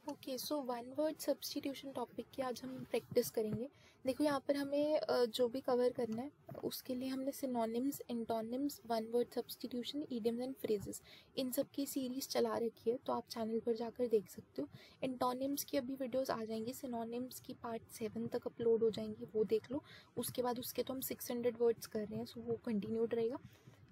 Okay, so one word substitution topic की आज हम प्रैक्टिस करेंगे। देखो यहाँ पर हमें जो भी कवर करना है उसके लिए हमने synonyms, antonyms, one word substitution, idioms and phrases, इन सब की सीरीज़ चला रखी है, तो आप चैनल पर जाकर देख सकते हो। एंटोनिम्स की अभी वीडियोस आ जाएंगी, सिनोनिम्स की पार्ट 7 तक अपलोड हो जाएंगी, वो देख लो। उसके बाद उसके तो हम 600 वर्ड्स कर रहे हैं, सो वो कंटिन्यूड रहेगा।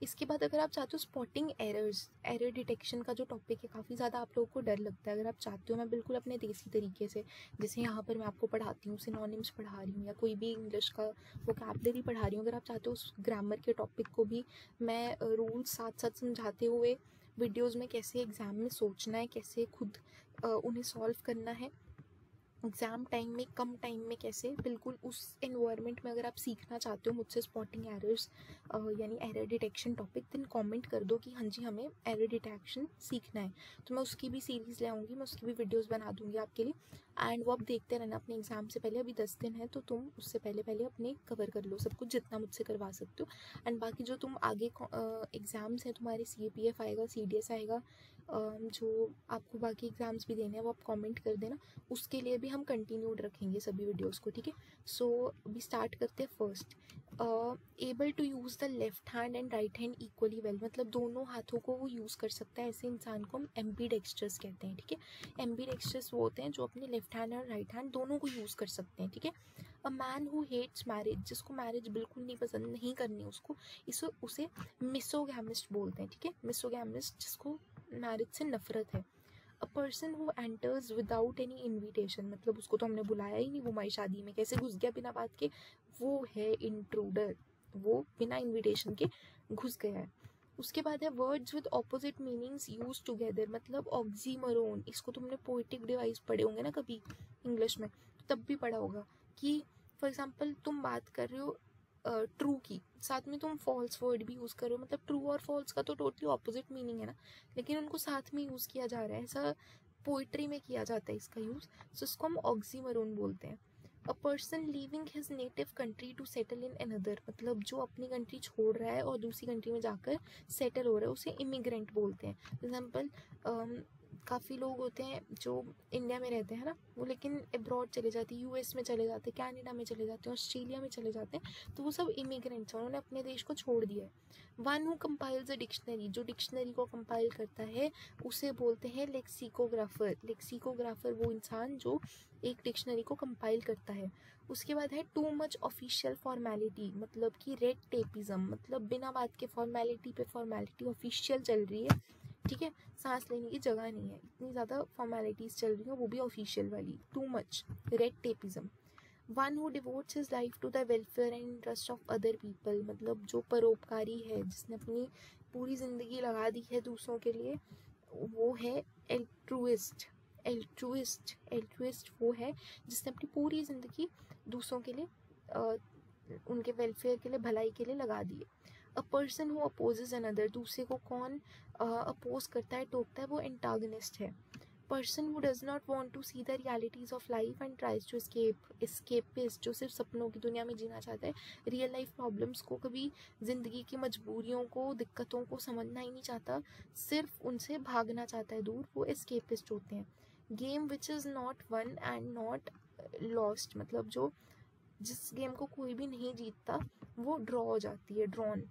इसके बाद अगर आप चाहते हो स्पॉटिंग एरर्स, एरर डिटेक्शन का जो टॉपिक है, काफ़ी ज़्यादा आप लोगों को डर लगता है। अगर आप चाहते हो मैं बिल्कुल अपने देसी तरीके से, जैसे यहाँ पर मैं आपको पढ़ाती हूँ, सिनोनिम्स पढ़ा रही हूँ या कोई भी इंग्लिश का वोकैबुलरी पढ़ा रही हूँ, अगर आप चाहते हो उस ग्रामर के टॉपिक को भी मैं रूल्स साथ साथ समझाते हुए वीडियोज़ में कैसे एग्ज़ाम में सोचना है, कैसे खुद उन्हें सॉल्व करना है एग्ज़ाम टाइम में, कम टाइम में कैसे, बिल्कुल उस एनवायरनमेंट में अगर आप सीखना चाहते हो मुझसे स्पॉटिंग एरर्स यानी error detection topic, then comment कर दो कि हाँ जी हमें एरर डिटेक्शन सीखना है, तो मैं उसकी भी सीरीज़ ले आऊँगी, मैं उसकी भी वीडियोस बना दूँगी आपके लिए। एंड वो आप देखते रहना अपने एग्ज़ाम से पहले, अभी 10 दिन है तो तुम उससे पहले अपने कवर कर लो सब कुछ जितना मुझसे करवा सकते हो। एंड बाकी जो तुम आगे एग्ज़ाम्स हैं तुम्हारे, CPF आएगा, CDS आएगा, जो आपको बाकी एग्ज़ाम्स भी देने हैं वो आप कमेंट कर देना, उसके लिए भी हम कंटिन्यूड रखेंगे सभी वीडियोस को, ठीक है। सो अभी स्टार्ट करते हैं। First, able to use the left hand and right hand equally well, मतलब दोनों हाथों को वो यूज़ कर सकता है, ऐसे इंसान को हम एम्बीडेक्स्ट्रस कहते हैं, ठीक है। एम्बीडेक्स्ट्रस वो होते हैं जो अपने लेफ्ट हैंड और राइट हैंड दोनों को यूज़ कर सकते हैं, ठीक है। A man who hates marriage, जिसको मैरिज बिल्कुल नहीं पसंद, नहीं करनी उसको, इसे उसे मिसोगैमिस्ट बोलते हैं, ठीक है। मिसोगैमिस्ट, जिसको मैरिज से नफरत है। अ person who enters without any invitation, मतलब उसको तो हमने बुलाया ही नहीं, वो हमारी शादी में कैसे घुस गया बिना बात के, वो है इंट्रूडर, वो बिना इन्विटेशन के घुस गया है। उसके बाद है words with opposite meanings use together, मतलब ऑक्सीमोरोन, इसको तुमने पोएटिक डिवाइस पढ़े होंगे ना कभी इंग्लिश में, तब भी पढ़ा होगा कि फॉर एग्जाम्पल तुम बात कर रहे हो ट्रू की, साथ में तुम फॉल्स वर्ड भी यूज़ कर रहे हो, मतलब ट्रू और फॉल्स का तो टोटली ऑपोजिट मीनिंग है ना, लेकिन उनको साथ में यूज़ किया जा रहा है, ऐसा पोइट्री में किया जाता है इसका यूज़, सो इसको हम ऑक्सीमोरोन बोलते हैं। A person leaving his native country to settle in another, मतलब जो अपनी कंट्री छोड़ रहा है और दूसरी कंट्री में जाकर सेटल हो रहा है, उसे इमिग्रेंट बोलते हैं। फॉर एग्जाम्पल काफ़ी लोग होते हैं जो इंडिया में रहते हैं ना, वो लेकिन अब्रॉड चले जाते हैं, US में चले जाते हैं, कनाडा में चले जाते हैं, ऑस्ट्रेलिया में चले जाते हैं, तो वो सब इमिग्रेंट्स हैं, उन्होंने अपने देश को छोड़ दिया है। One who compiles a dictionary, जो डिक्शनरी को कंपाइल करता है उसे बोलते हैं लेक्सिकोग्राफर। लेक्सिकोग्राफर वो इंसान जो एक डिक्शनरी को कंपाइल करता है। उसके बाद है टू मच ऑफिशियल फॉर्मेलिटी, मतलब कि रेड टेपिज्म, मतलब बिना बात के फॉर्मेलिटी पे फॉर्मेलिटी ऑफिशियल चल रही है, ठीक है, सांस लेने की जगह नहीं है, इतनी ज़्यादा फॉर्मेलिटीज़ चल रही हैं, वो भी ऑफिशियल वाली, too much red tapism. One who devotes his life to the welfare and interest of other people, मतलब जो परोपकारी है, जिसने अपनी पूरी ज़िंदगी लगा दी है दूसरों के लिए, वो है एल्ट्रुइस्ट। एल्ट्रुइस्ट वो है जिसने अपनी पूरी ज़िंदगी दूसरों के लिए उनके वेलफेयर के लिए, भलाई के लिए लगा दी है। अ पर्सन हु अपोजेज अनदर, दूसरे को कौन अपोज करता है, टोकता है, वो एंटागनिस्ट है। Person who does not want to see the realities of life and tries to escapist, जो सिर्फ सपनों की दुनिया में जीना चाहता है, रियल लाइफ प्रॉब्लम्स को, कभी ज़िंदगी की मजबूरियों को, दिक्कतों को समझना ही नहीं चाहता, सिर्फ उनसे भागना चाहता है दूर, वो एस्केपिस्ट होते हैं। Game which is not one and not lost, मतलब जो जिस गेम को कोई भी नहीं जीतता वो ड्रॉ हो जाती है, drawn.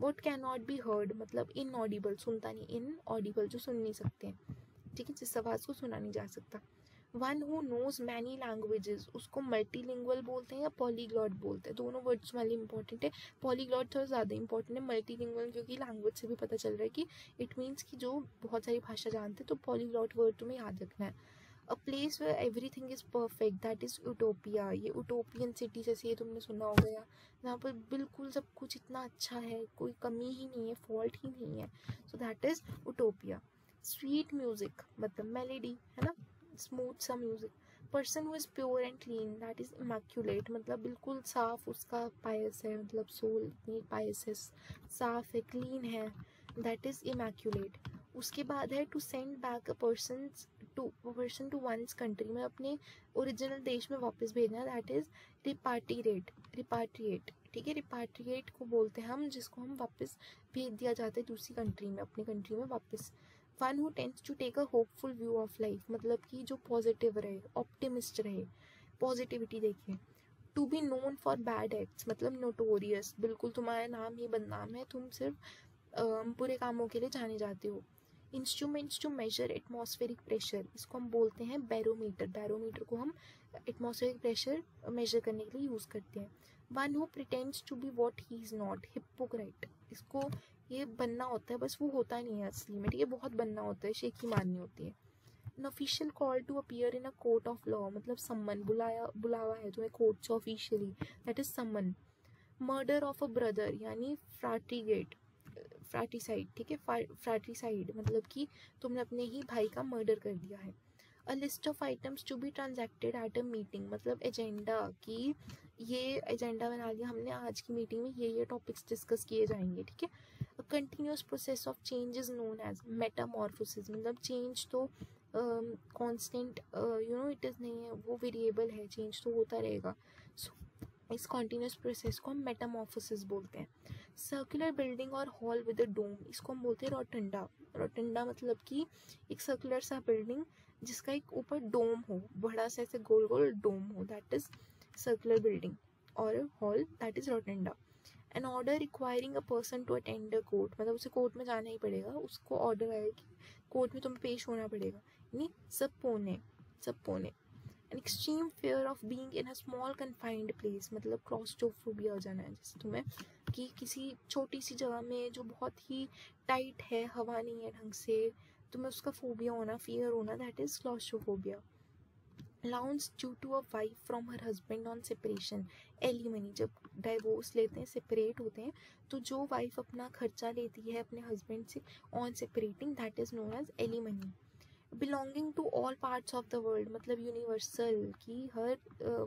What can not be heard, मतलब इनऑडिबल, सुनता नहीं, इनऑडिबल जो सुन नहीं सकते हैं, ठीक है, जिस आवाज़ को सुना नहीं जा सकता। One who knows many languages, उसको मल्टीलिंगुअल बोलते हैं या पॉलीग्लॉट बोलते हैं, दोनों वर्ड्स वाली इंपॉर्टेंट है। पॉलीग्लॉट थोड़ा ज़्यादा इंपॉर्टेंट है, मल्टीलिंगुअल क्योंकि लैंग्वेज से भी पता चल रहा है कि इट मीन्स कि जो बहुत सारी भाषा जानते हैं, तो पॉलीग्लॉट वर्ड तुम्हें याद रखना है। A place where everything is perfect, that is utopia, ये यूटोपियन सिटी जैसे ये तुमने सुना होगा, या जहाँ पर बिल्कुल सब कुछ इतना अच्छा है, कोई कमी ही नहीं है, फॉल्ट ही नहीं है, सो that is utopia. Sweet music, मतलब मेलेडी है ना, स्मूथ सा music. Person who is pure and clean, that is immaculate, मतलब बिल्कुल साफ उसका पायस है, मतलब सोल इतनी पायस है, साफ है, क्लीन है, दैट इज़ इमैक्यूलेट। उसके बाद है to send back a person to one's country, में अपने ओरिजिनल देश में वापस भेजना, दैट इज़ रिपाट्रिएट, ठीक है। रिपाट्रिएट को बोलते हैं हम जिसको हम वापस भेज दिया जाता है दूसरी कंट्री में, अपनी कंट्री में वापस one who tends to take a hopeful view of life, मतलब कि जो पॉजिटिव रहे, ऑप्टिमिस्ट रहे, पॉजिटिविटी देखे। To be known for bad acts, मतलब नोटोरियस, बिल्कुल तुम्हारा नाम ही बदनाम है, तुम सिर्फ बुरे कामों के लिए जाने जाते हो। Instruments to measure atmospheric pressure, इसको हम बोलते हैं बैरोमीटर। बैरोमीटर को हम एटमॉस्फेरिक प्रेशर मेजर करने के लिए यूज़ करते हैं। One who pretends to be what he is not, hypocrite, इसको ये बनना होता है, बस वो होता नहीं है असली में, ठीक है, बहुत बनना होता है, शेखी मारनी होती है। An official call to appear in a court of law, मतलब सम्मन, बुलावा है तुम्हें कोर्ट से officially, that is summon. Murder of a brother यानी फ्रैट्रिगेट, फ्रैट्रिसाइड, ठीक है, फ्रैट्रिसाइड मतलब कि तुमने अपने ही भाई का मर्डर कर दिया है। A list of items to be transacted at a meeting, मतलब एजेंडा, कि ये एजेंडा बना लिया हमने, आज की मीटिंग में ये टॉपिक्स डिस्कस किए जाएंगे, ठीक है। A continuous process of change is known as metamorphosis, मतलब चेंज तो कांस्टेंट इट इज़ नहीं है, वो वेरिएबल है, चेंज तो होता रहेगा। सो इस कॉन्टीन्यूस प्रोसेस को हम मेटामॉर्फोसिस बोलते हैं। सर्कुलर बिल्डिंग और हॉल विद अ डोम, इसको हम बोलते हैं रोटंडा। रोटंडा मतलब कि एक सर्कुलर सा बिल्डिंग जिसका एक ऊपर डोम हो, बड़ा सा ऐसे गोल गोल डोम हो, दैट इज सर्कुलर बिल्डिंग, और hall that is rotunda. An order requiring a person to attend a court, मतलब उसे कोर्ट में जाना ही पड़ेगा, उसको ऑर्डर आया कि कोर्ट में तुम्हें पेश होना पड़ेगा, यानी सपोने। An extreme fear of being in a small confined place, मतलब क्लॉस्ट्रोफोबिया हो जाना है, जैसे तुम्हें कि किसी छोटी सी जगह में जो बहुत ही टाइट है, हवा नहीं है ढंग से, तुम्हें उसका फोबिया होना, फियर होना, that is claustrophobia. Allowance due to a wife from her husband on separation, alimony, जब डाइवोर्स लेते हैं, सेपरेट होते हैं, तो जो वाइफ अपना खर्चा लेती है अपने हस्बैंड से on separating, that is known as alimony. Belonging to all parts of the world, मतलब यूनिवर्सल, की हर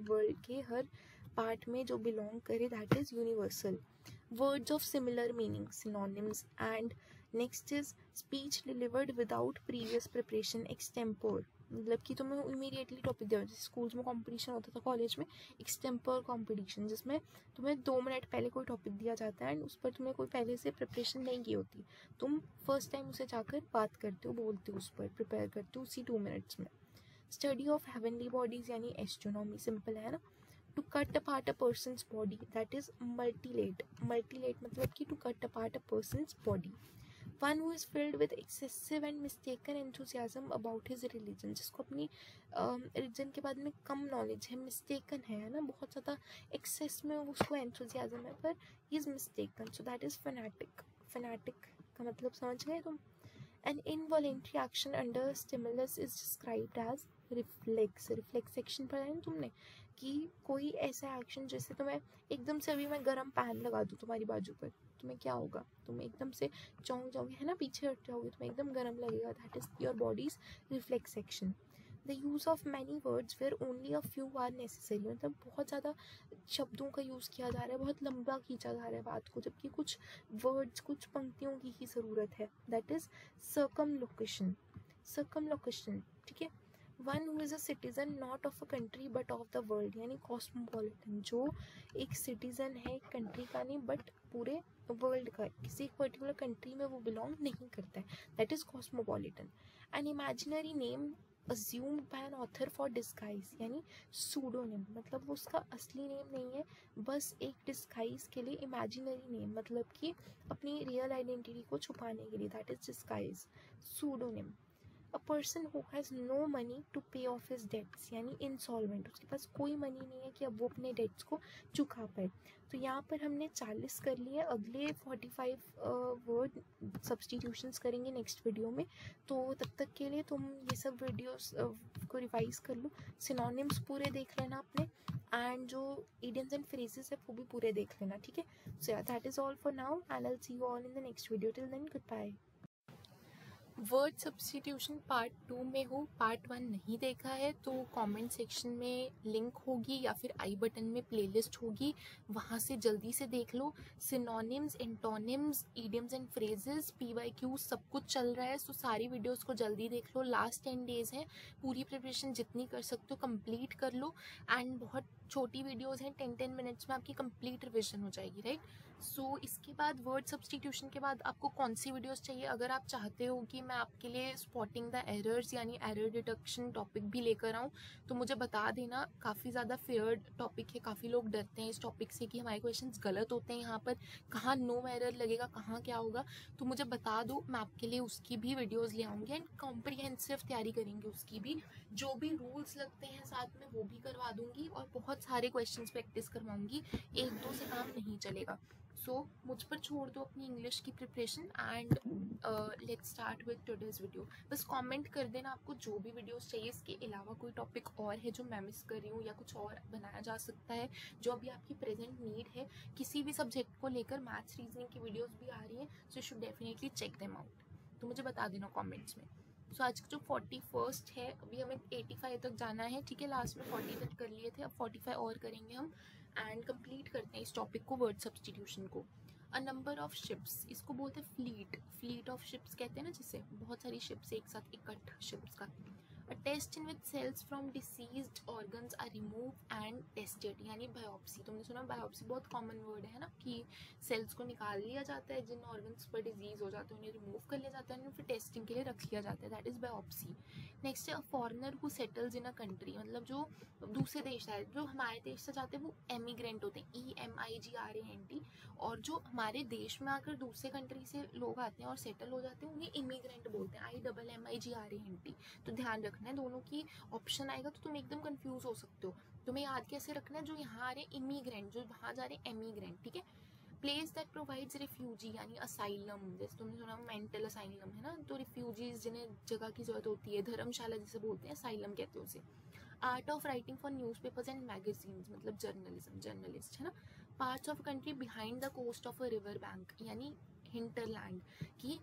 वर्ल्ड के हर पार्ट में जो बिलोंग करे, that is universal. Words of similar meaning, synonyms. And next is speech delivered without previous preparation, extempore, मतलब कि तुम्हें इमीडिएटली टॉपिक दिया, जैसे स्कूल्स में कंपटीशन होता था, कॉलेज में एक्सटेम्पोर कंपटीशन, जिसमें तुम्हें 2 मिनट पहले कोई टॉपिक दिया जाता है एंड उस पर तुम्हें कोई पहले से प्रिपरेशन नहीं की होती, तुम फर्स्ट टाइम उसे जाकर बात करते हो, बोलते हो, उस पर प्रिपेयर करते हो उसी 2 मिनट्स में। स्टडी ऑफ हेवनली बॉडीज यानी एस्ट्रोनॉमी, सिंपल है ना। To cut apart a person's body, that is mutilate. Mutilate मतलब कि to cut apart a person's body. One who is filled with excessive and mistaken enthusiasm about his religion, जिसको अपनी religion के बारे में कम knowledge है, मिस्टेकन है ना, बहुत ज़्यादा एक्सेस में उसको एंथुसियाज्म है, पर he is mistaken, so that is fanatic. Fanatic का मतलब समझ गए तुम। An involuntary action under stimulus is described as reflex. Reflex action पढ़ा है ना तुमने, कि कोई ऐसा एक्शन, जैसे तुम्हें एकदम से अभी मैं गर्म पैन लगा दूँ तुम्हारी बाजू पर, तुम्हें क्या होगा, तुम एकदम से चौंक जाओगे, है ना, पीछे हट जाओगे, तुम्हें एकदम गर्म लगेगा, that is your body's reflex action. The use of many words where only a few are necessary, मतलब बहुत ज़्यादा शब्दों का यूज़ किया जा रहा है, बहुत लंबा खींचा जा रहा है बात को, जबकि कुछ वर्ड्स, कुछ पंक्तियों की ही ज़रूरत है, दैट इज सर्कमलोकेशन। सर्कमलोकेशन, ठीक है। One who is a citizen not of a country but of the world, यानी कॉस्मोपॉलिटन, जो एक सिटीजन है एक कंट्री का नहीं बट पूरे वर्ल्ड का, किसी एक पर्टिकुलर कंट्री में वो बिलोंग नहीं करता है, that is cosmopolitan. An imaginary name assumed by an author for disguise, यानी सूडोनिम, मतलब वो उसका असली नेम नहीं है, बस एक डिस्गाइज के लिए इमेजिनरी नेम, मतलब कि अपनी रियल आइडेंटिटी को छुपाने के लिए, that is disguise, pseudonym. A person who has no money to pay off his debts, यानी इंसॉल्वेंट, उसके पास कोई मनी नहीं है कि अब वो अपने डेट्स को चुका पाए। तो यहाँ पर हमने 40 कर लिए, अगले 45 वर्ड सब्सटीट्यूशंस करेंगे नेक्स्ट वीडियो में, तो तब तक के लिए तुम ये सब वीडियोस को रिवाइज कर लो, सिनोनिम्स पूरे देख लेना अपने, एंड जो इडियम्स एंड फ्रेजेस है वो भी पूरे देख लेना, ठीक है। सो या that is all for now and I will see you all in the next video, till then good bye. Word substitution part 2 में हो, पार्ट 1 नहीं देखा है तो कमेंट सेक्शन में लिंक होगी या फिर आई बटन में प्लेलिस्ट होगी, वहाँ से जल्दी से देख लो। Synonyms, antonyms, idioms and phrases, PYQ सब कुछ चल रहा है, सो सारी वीडियोस को जल्दी देख लो। लास्ट 10 डेज हैं, पूरी प्रिपरेशन जितनी कर सकते हो कंप्लीट कर लो, एंड बहुत छोटी वीडियोस हैं, 10-10 मिनट्स में आपकी कंप्लीट रिविजन हो जाएगी, राइट। सो इसके बाद वर्ड सब्स्टिट्यूशन के बाद आपको कौन सी वीडियोस चाहिए, अगर आप चाहते हो कि मैं आपके लिए स्पॉटिंग द एरर्स यानी एरर डिटेक्शन टॉपिक भी लेकर आऊँ, तो मुझे बता देना। काफ़ी ज़्यादा फेयर्ड टॉपिक है, काफ़ी लोग डरते हैं इस टॉपिक से कि हमारे क्वेश्चंस गलत होते हैं, यहाँ पर कहाँ नो एरर लगेगा, कहाँ क्या होगा, तो मुझे बता दो, मैं आपके लिए उसकी भी वीडियोस ले आऊँगी एंड कॉम्प्रिहेंसिव तैयारी करेंगे उसकी भी। जो भी रूल्स लगते हैं साथ में वो भी करवा दूँगी और बहुत सारे क्वेश्चंस प्रैक्टिस करवाऊँगी, एक दो से काम नहीं चलेगा। सो मुझ पर छोड़ दो अपनी इंग्लिश की preparation and let's start with today's video. बस कमेंट कर देना आपको जो भी वीडियोस चाहिए, इसके अलावा कोई टॉपिक और है जो मैं मिस कर रही हूँ या कुछ और बनाया जा सकता है जो अभी आपकी प्रेजेंट नीड है। किसी भी सब्जेक्ट को लेकर मैथ्स रीजनिंग की वीडियोस भी आ रही हैं, so you should definitely check them out. तो मुझे बता देना कॉमेंट्स में। सो आज जो 41st है, अभी हमें 85 तक जाना है, ठीक है। लास्ट में 40 तक कर लिए थे, अब 45 और करेंगे हम एंड कंप्लीट करते हैं इस टॉपिक को, वर्ड सब्स्टिट्यूशन को। अ नंबर ऑफ शिप्स, इसको बोलते हैं फ्लीट, फ्लीट ऑफ शिप्स कहते हैं ना, जिसे बहुत सारी शिप्स एक साथ, इकट्ठ शिप्स का। A test in which cells from diseased organs are remove and tested, यानी बायोप्सी। तुमने सुना बायोप्सी बहुत कॉमन वर्ड है ना, कि सेल्स को निकाल लिया जाता है, जिन ऑर्गन्स पर डिजीज हो जाते हैं उन्हें रिमूव कर लिया जाता है, फिर टेस्टिंग के लिए रख लिया जाता है, दैट इज बायोप्सी। नेक्स्ट है a foreigner who settles in a country, मतलब जो दूसरे देश है, जो हमारे देश से जाते हैं वो एमिग्रेंट होते हैं, EMIGRANT। और जो हमारे देश में आकर दूसरे कंट्री से लोग आते हैं और सेटल हो जाते हैं उन्हें इमिग्रेंट बोलते हैं, IMMIGRANT। तो ध्यान रखना है, दोनों की ऑप्शन आएगा तो तुम एकदम कंफ्यूज हो सकते हो। तुम्हें याद कैसे रखना है, जो यहाँ आ रहे इमिग्रेंट, जो वहाँ जा रहे एमिग्रेंट, ठीक है। प्लेस दैट प्रोवाइड्स रिफ्यूजी यानी असाइलम, जैसे तुमने सुना मेंटल असाइलम है ना, तो रिफ्यूजीज जिन्हें जगह की जरूरत होती है, धर्मशाला जिसे बोलते हैं, असाइलम कहते हैं उसे। Art of writing for newspapers and magazines, मतलब जर्नलिज्म, जर्नलिस्ट है ना। Parts of country behind the coast of a river bank, यानी हिंटरलैंड, कि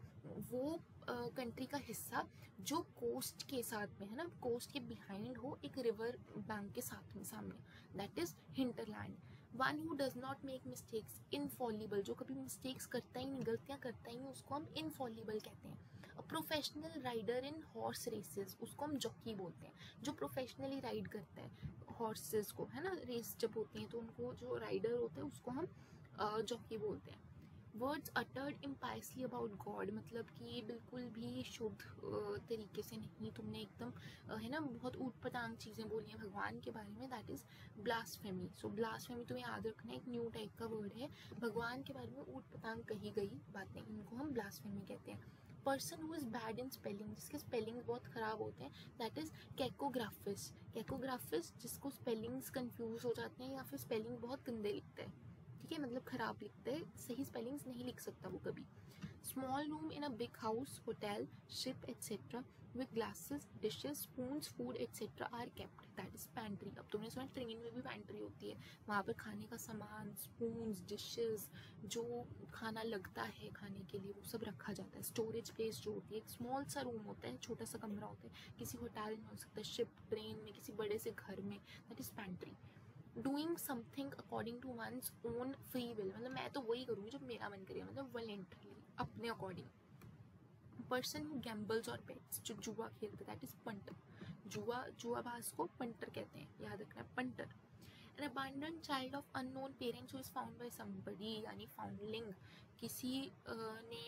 वो कंट्री का हिस्सा जो कोस्ट के साथ में है ना, कोस्ट के बिहाइंड हो, एक रिवर बैंक के साथ में सामने, that is hinterland. One who does not make mistakes, Infallible, जो कभी मिस्टेक्स करता ही नहीं, गलतियाँ करता ही नहीं, उसको हम इनफॉलिबल कहते हैं। Professional rider in horse races, उसको हम जॉकी बोलते हैं, जो प्रोफेशनली राइड करता है हॉर्सेस को, है ना, रेस जब होती है तो उनको जो राइडर होते हैं उसको हम जॉकी बोलते हैं। वर्ड्स अटर्ड इम्पायसली अबाउट गॉड, मतलब कि बिल्कुल भी शुद्ध तरीके से नहीं, तुमने एकदम है ना बहुत ऊट पटांग चीज़ें बोली हैं भगवान के बारे में, that is blasphemy. So blasphemy तुम्हें याद रखना है, एक न्यू टाइप का वर्ड है, भगवान के बारे में ऊट पटांग कही गई बातें, इनको हम ब्लास्फेमी कहते हैं। Person who is bad in spelling, जिसके स्पेलिंग बहुत ख़राब होते हैं, दैट इज़ कैकोग्राफिस। कैकोग्राफिस, जिसको स्पेलिंग्स कंफ्यूज हो जाते हैं या फिर स्पेलिंग बहुत गंदे लिखते हैं, ठीक है, मतलब ख़राब लिखते हैं, सही स्पेलिंग्स नहीं लिख सकता वो कभी। Small room in a big house, hotel, ship etcetera with glasses, dishes, spoons, food etcetera are kept, that is pantry. अब तुमने सुना ट्रेन में भी पैंट्री होती है, वहाँ पर खाने का सामान, स्पून्स, डिशेस, जो खाना लगता है खाने के लिए वो सब रखा जाता है। स्टोरेज प्लेस जो होती है, एक स्मॉल सा रूम होता है, छोटा सा कमरा होता है, किसी होटल में हो सकता है, शिप, ट्रेन में, किसी बड़े से घर में, that is pantry. Doing something according to one's own free will, मतलब मैं तो वही करूँगी जो मेरा मन करेगा, मतलब वॉलंटरली, अपने अकॉर्डिंग। पर्सन हु गैम्बल्स और बेट्स, जो जुआ खेलते, दैट इज पंटर। जुआबाज को पंटर कहते हैं, याद रखना है, punter. An abandoned child of unknown parents who is found by somebody, यानी फाउंडलिंग, किसी ने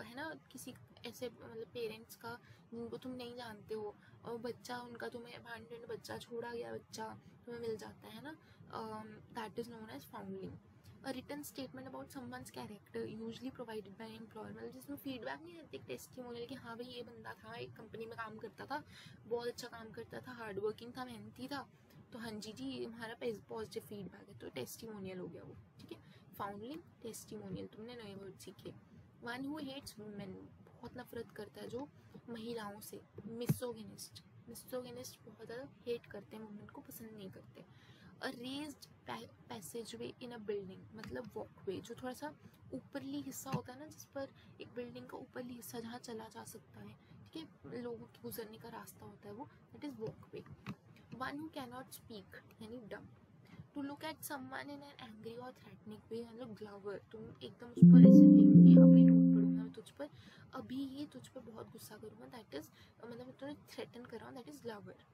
है ना, किसी ऐसे मतलब पेरेंट्स का जिनको तुम नहीं जानते हो, और बच्चा उनका, तुम्हें अबैंडन्ड बच्चा, छोड़ा गया बच्चा तुम्हें मिल जाता है ना, that is known as foundling. A written statement about someone's character usually provided by employer, मतलब जिसमें फीडबैक नहीं देते, टेस्टिमोनियल कि हाँ भाई ये बंदा था, एक कंपनी में काम करता था, बहुत अच्छा काम करता था, हार्ड वर्किंग था, मेहनती था, तो हाँ जी हमारा पॉजिटिव फीडबैक है, तो टेस्टिमोनियल हो गया वो, ठीक है। फाउंडलिंग, टेस्टिमोनियल, तुमने नए वर्ड सीखे। वन हु हेट्स वुमेन, बहुत नफरत करता है जो महिलाओं से, मिसोगिनिस्ट, मिसोगिनिस्ट बहुत ज़्यादा हेट करते हैं, वुमेन को पसंद नहीं करते। अ रेज्ड पैसेजवे इन अ बिल्डिंग, मतलब वॉकवे, जो थोड़ा सा ऊपरली हिस्सा होता है ना, जिस पर एक बिल्डिंग का ऊपरली हिस्सा जहाँ चला जा सकता है, ठीक है, लोगों के गुजरने का रास्ता होता है वो, that is walkway. One who can not speak यानी dumb. To look at someone in an angry और थ्रेटनिंग वे, मतलब ग्लवर, तुम एकदम उस पर ऐसे देख के अभी टूट पड़ूंगा मैं तुझ पर, अभी ही तुझ पर बहुत गुस्सा करूँगा, दैट इज मतलब मैं तुम्हें थ्रेटन कर रहा हूँ, that is glower.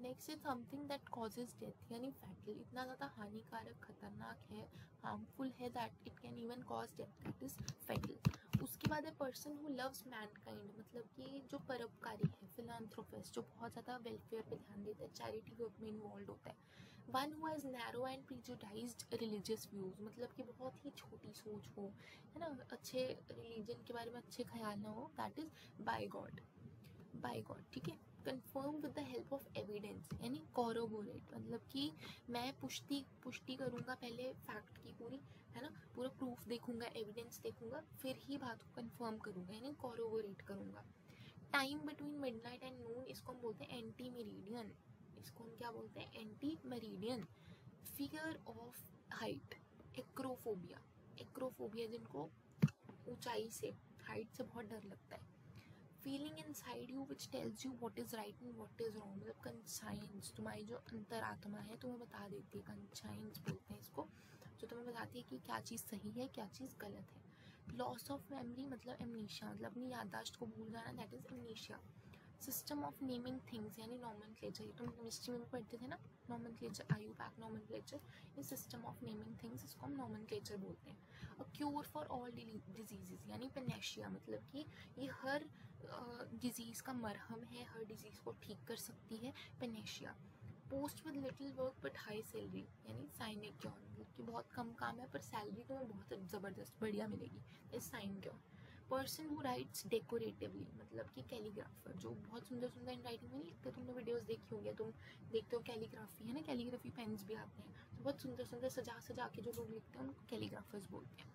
Next is something that causes death, यानी फैटल, इतना ज़्यादा हानिकारक, खतरनाक है, हार्मफुल है, that it can even cause death, that is fatal. उसके बाद है पर्सन हु लव्स मैनकाइंड, मतलब कि जो परोपकारी है, फिलांथ्रोपिस्ट, जो बहुत ज़्यादा वेलफेयर पे ध्यान देता है, चैरिटी वर्क में इन्वॉल्व होता है। One who has narrow and prejudiced religious views, मतलब कि बहुत ही छोटी सोच हो, है ना, अच्छे रिलीजन के बारे में अच्छे ख्याल ना हो, दैट इज़ बाय गॉड, ठीक है। Confirm with the help of evidence, यानी कॉरोबोरेट, मतलब कि मैं पुष्टि करूँगा पहले फैक्ट की पूरी, है ना, पूरा प्रूफ देखूंगा, एविडेंस देखूंगा, फिर ही बात को कंफर्म करूंगा, यानी कॉरोबोरेट करूंगा। टाइम बिटवीन मिडनाइट एंड नून, इसको हम बोलते हैं एंटी मेरिडियन, इसको हम क्या बोलते हैं, anti meridian. Fear of height, acrophobia जिनको ऊंचाई से, हाइट से बहुत डर लगता है। Feeling inside you which tells you what is right and what is wrong, मतलब कंसाइंस, तुम्हारी जो अंतरात्मा है तुम्हें बता देती है, कंसाइंस बोलते हैं इसको, जो तुम्हें बताती है कि क्या चीज़ सही है, क्या चीज़ गलत है। लॉस ऑफ मेमोरी, मतलब एमनीशिया, मतलब अपनी याददाश्त को भूल जाना, that is amnesia. System of naming things, यानी नॉमेनक्लेचर, ये तुम केमिस्ट्री में भी पढ़ते थे ना, नॉमेनक्लेचर, आयुपैक नॉमेनक्लेचर, ये सिस्टम ऑफ नेमिंग थिंग्स, इसको हम नॉमेनक्लेचर बोलते हैं। अ क्यूर फॉर ऑल डिजीजेस, यानी पेनेशिया, मतलब कि ये हर डिजीज़ का मरहम है, हर डिजीज़ को ठीक कर सकती है, Panacea. Post with little work but high salary, यानी साइनेक्योर, मतलब कि बहुत कम काम है पर सैलरी तुम्हें बहुत ज़बरदस्त बढ़िया मिलेगी, इस साइनेक्योर। पर्सन हु राइट्स डेकोरेटिवली, मतलब कि कैलीग्राफर, जो बहुत सुंदर सुंदर इन राइटिंग में नहीं लिखते, तुमने वीडियोस देखी होंगी, तुम देखते हो कैलीग्राफी, है ना, कैलीग्राफी पेन्स भी आते हैं, तो बहुत सुंदर सुंदर सजा सजा के जो लोग लिखते हैं उनको कैलीग्राफर्स बोलते हैं।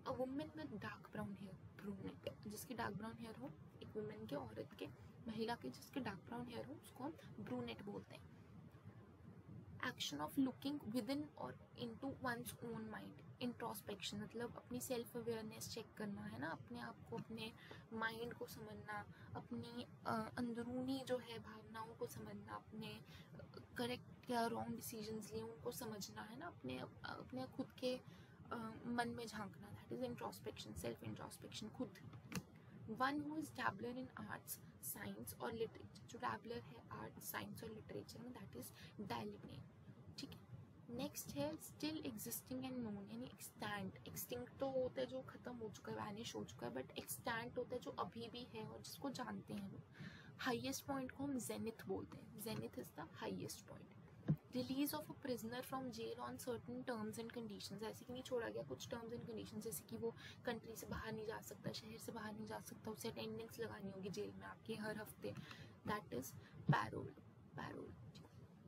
A women with dark brown hair, brunette, जिसकी डार्क ब्राउन हेयर हो, एक वुमेन के, औरत के, महिला के जिसके डार्क ब्राउन हेयर हो, उसको हम ब्रूनेट बोलते हैं। Action of looking within और into one's own mind, introspection, मतलब अपनी सेल्फ अवेयरनेस चेक करना, है ना, अपने आप को, अपने माइंड को समझना, अपनी अंदरूनी जो है भावनाओं को समझना, अपने करेक्ट या रॉन्ग डिसीजंस लिए उनको समझना, है ना, अपने खुद के मन में झांकना, that is introspection, self introspection, खुद। One who is dabbler in arts, science और लिटरेचर, जो डैबलर है आर्ट, साइंस और लिटरेचर में, दैट इज डायलिने, ठीक है। नेक्स्ट है स्टिल एग्जिस्टिंग एंड नोन, यानी एक्सटेंट, एक्सटिंक्ट तो होता है जो खत्म हो चुका है, वैनिश हो चुका है, बट एक्सटेंट होता है जो अभी भी है और जिसको जानते हैं लोग। हाईएस्ट पॉइंट को हम जेनिथ बोलते हैं, zenith is the highest point. Release of a prisoner from jail on certain terms and conditions, ऐसे कि नहीं छोड़ा गया, कुछ टर्म्स एंड कंडीशंस, जैसे कि वो कंट्री से बाहर नहीं जा सकता, शहर से बाहर नहीं जा सकता, उसे अटेंडेंस लगानी होगी जेल में आपके हर हफ्ते, that is parole, parole.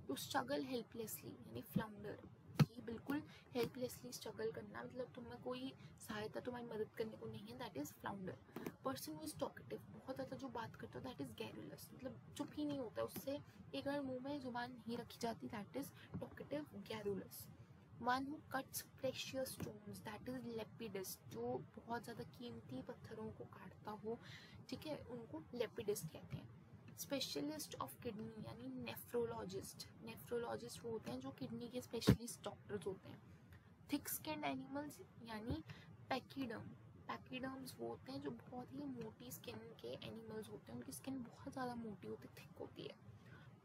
To struggle helplessly, यानी फ्लाउंडर, कि बिल्कुल हेल्पलेसली स्ट्रगल करना, मतलब तुम्हें कोई सहायता, तुम्हारी मदद करने को नहीं है, that is flounder. Person who is talkative, बहुत ज़्यादा जो बात करता है, दैट इज गैरुलस, मतलब चुप ही नहीं होता, उससे एक अगर मुंह में जुबान नहीं रखी जाती, that is talkative, garrulous. One who cuts precious stones, that is lapidist, जो बहुत ज़्यादा कीमती पत्थरों को काटता हो, ठीक है, उनको लेपिडिस्ट कहते हैं। स्पेशलिस्ट ऑफ किडनी, यानी नेफ्रोलॉजिस्ट, नेफ्रोलॉजिस्ट वो होते हैं जो किडनी के स्पेशलिस्ट डॉक्टर्स होते हैं। थिक स्किन्ड एनिमल्स, यानी पैकीडर्म, पैकीडर्म्स वो होते हैं जो बहुत ही मोटी स्किन के एनिमल्स होते हैं, उनकी स्किन बहुत ज़्यादा मोटी होती है, थिक होती है।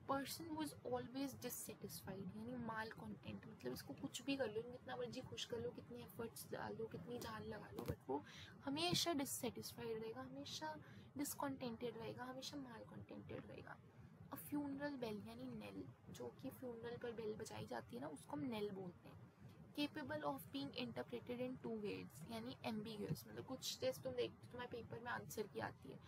Person who is always dissatisfied, यानी माल कंटेंट, मतलब इसको कुछ भी कर लो, कितना मर्जी खुश कर लो, कितने एफर्ट्स डाल लो, कितनी जान लगा लो, बट वो हमेशा डिससेटिस्फाइड रहेगा, हमेशा डिसकॉन्टेंटेड रहेगा, हमेशा माल कंटेंटेड रहेगा। अ फ्यूनरल बेल, यानी नेल, जो कि फ्यूनरल पर बेल बजाई जाती है ना, उसको हम नेल बोलते हैं। Capable of being interpreted in two ways, यानी एम्बिगुअस, मतलब कुछ टेस्ट तुम देखते हो तुम्हारे पेपर में आंसर की आती है,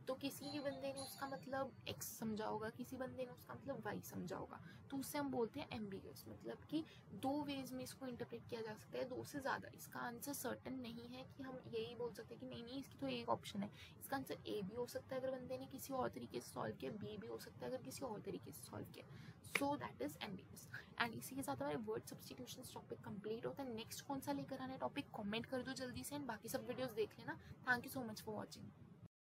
तो किसी भी बंदे ने उसका मतलब एक्स समझा होगा, किसी बंदे ने उसका मतलब वाई समझा होगा, तो उससे हम बोलते हैं एम्बिगुअस, मतलब कि दो वेज में इसको इंटरप्रेट किया जा सकता है, दो से ज़्यादा। इसका आंसर सर्टन नहीं है कि हम यही बोल सकते हैं कि नहीं इसकी तो एक ऑप्शन है, इसका आंसर ए भी हो सकता है अगर बंदे ने किसी और तरीके से सॉल्व किया, बी भी हो सकता है अगर किसी और तरीके से सॉल्व किया, so that is ambiguous. And इसी के साथ हमारे वर्ड सब्स्टिट्यूशन टॉपिक कंप्लीट होता है। नेक्स्ट कौन सा लेकर आना है टॉपिक, कमेंट कर दो जल्दी से, एंड बाकी सब वीडियोस देख लेना। Thank you so much for watching.